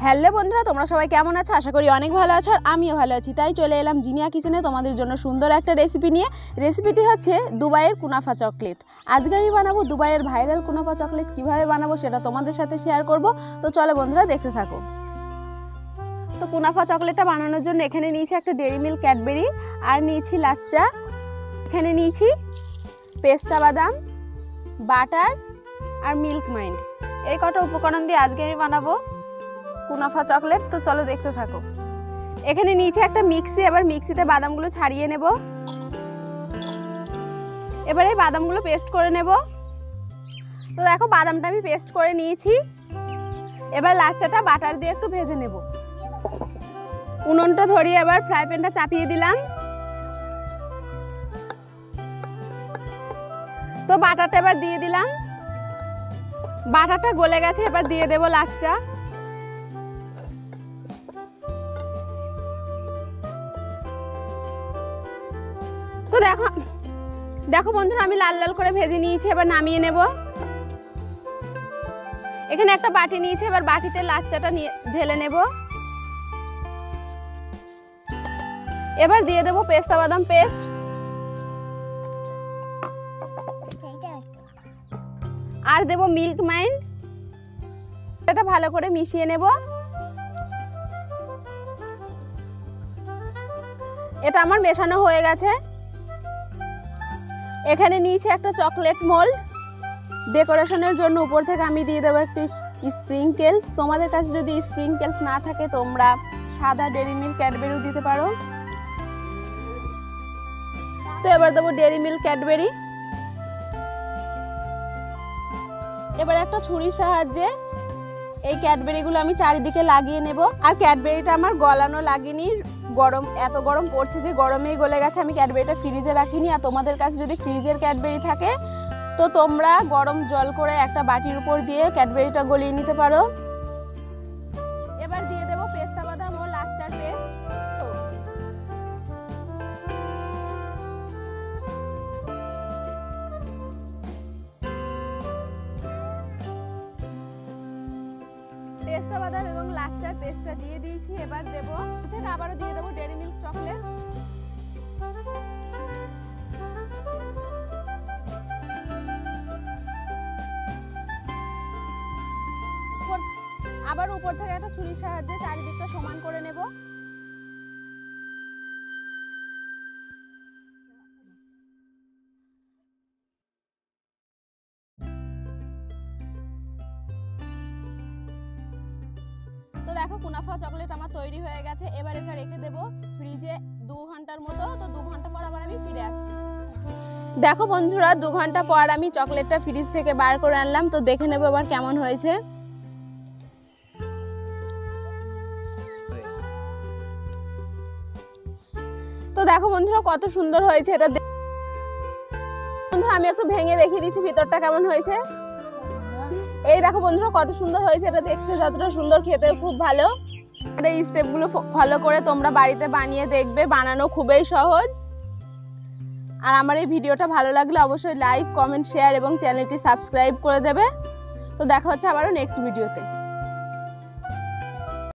Hello বন্ধুরা, তোমরা সবাই কেমন আছো? আশা করি অনেক ভালো আছো আর আমিও ভালো আছি। তাই চলে এলাম জিনিয়া কিচেনে তোমাদের জন্য সুন্দর একটা রেসিপি নিয়ে। রেসিপিটি হচ্ছে দুবাইয়ের কুনাফা চকলেট। আজকে আমি বানাবো দুবাইয়ের ভাইরাল কুনাফা চকলেট। কিভাবে বানাবো সেটা তোমাদের সাথে শেয়ার করব। তো চলো বন্ধুরা, দেখতে থাকো। তো কুনাফা চকলেটটা বানানোর জন্য এখানে নিয়েছি একটা ডেরি মিল্ক ক্যাডবেরি, আর নিয়েছি লাচ্চা, এখানে নিয়েছি পেস্তা বাদাম, বাটার আর মিল্ক মাইন্ড। এই কটা উপকরণ দিয়ে আজকে আমি বানাবো কুনাফা চকলেট। তো চলো দেখতে থাকো। এখানে নিচে একটা মিক্সি, এবার মিক্সিতে বাদামগুলো ছাড়িয়ে নেব। এবারে এই বাদামগুলো পেস্ট করে নেব। তো দেখো বাদামটা আমি পেস্ট করে নিয়েছি। এবার লাচ্চাটা বাটার দিয়ে একটু ভেজে নেব। উনুনটা ধরিয়ে এবার ফ্রাই প্যানটা চাপিয়ে দিলাম। তো বাটারটা এবার দিয়ে দিলাম। বাটারটা গলে গেছে, এবার দিয়ে দেব লাচ্চা। তো দেখো বন্ধুরা, আমি লাল লাল করে ভেজে নিয়েছি। এবার নামিয়ে নেব। এখানে একটা বাটি নিয়েছি, এবার বাটিতে লাচ্চাটা ঢেলে নেব। এবার দিয়ে দেব পেস্তা বাদাম পেস্ট, আর দেব মিল্ক মাইন্ড। এটা ভালো করে মিশিয়ে নেব। এটা আমার মেশানো হয়ে গেছে। এখানে নিয়েছি একটা চকলেট মোল্ড। ডেকোরেশনের জন্য উপর থেকে আমি দিয়ে দেবো একটু স্প্রিংকেলস। তোমাদের কাছে যদি স্প্রিংকেলস না থাকে তোমরা সাদা ডেরি মিল্ক ক্যাডবেরিও দিতে পারো। তো এবার দেবো ডেরি মিল্ক ক্যাডবেরি। এবার একটা ছুরির সাহায্যে এই ক্যাডবেরিগুলো আমি চারিদিকে লাগিয়ে নেব। আর ক্যাডবেরিটা আমার গলানো লাগেনি, এত গরম পড়ছে যে গরমেই গলে গেছে। আমি ক্যাডবেরিটা ফ্রিজে রাখিনি। আর তোমাদের কাছে যদি ফ্রিজের ক্যাডবেরি থাকে তো তোমরা গরম জল করে একটা বাটির উপর দিয়ে ক্যাডবেরিটা গলিয়ে নিতে পারো। এবার দিয়ে দেব পেস্তা বাদাম ও লাচ্চার পেস্ট। পেস্তা বাদাম এবং লাচ্চার পেস্টটা দিয়ে দিয়েছি। এবার দেব থেকে আবারও দিয়ে দেবো ডেরি মিল্ক চকলেট। আবার উপর থেকে একটা ছুরির সাহায্যে চারিদিকটা সমান করে নেব। তো দেখো কুনাফা চকলেট আমার তৈরি হয়ে গেছে। এবার এটা রেখে দেব ফ্রিজে 2 ঘন্টার মতো। তো 2 ঘন্টা পর আবার আমি ফিরে আসছি। দেখো বন্ধুরা, 2 ঘন্টা পর আমি চকলেটটা ফ্রিজ থেকে বার করে আনলাম। তো দেখে নেব এবার কেমন হয়েছে। তো দেখো বন্ধুরা কত সুন্দর হয়েছে এটা। বন্ধুরা আমি একটু ভেঙে দেখিয়ে দিচ্ছি ভিতরটা কেমন হয়েছে। এই দেখো বন্ধুরা কত সুন্দর হয়েছে এটা দেখতে, যতটা সুন্দর খেতেও খুব ভালো। এই স্টেপগুলো ফলো করে তোমরা বাড়িতে বানিয়ে দেখবে, বানানো খুবই সহজ। আর আমার এই ভিডিওটা ভালো লাগলে অবশ্যই লাইক, কমেন্ট, শেয়ার এবং চ্যানেলটি সাবস্ক্রাইব করে দেবে। তো দেখা হচ্ছে আবারও নেক্সট ভিডিওতে।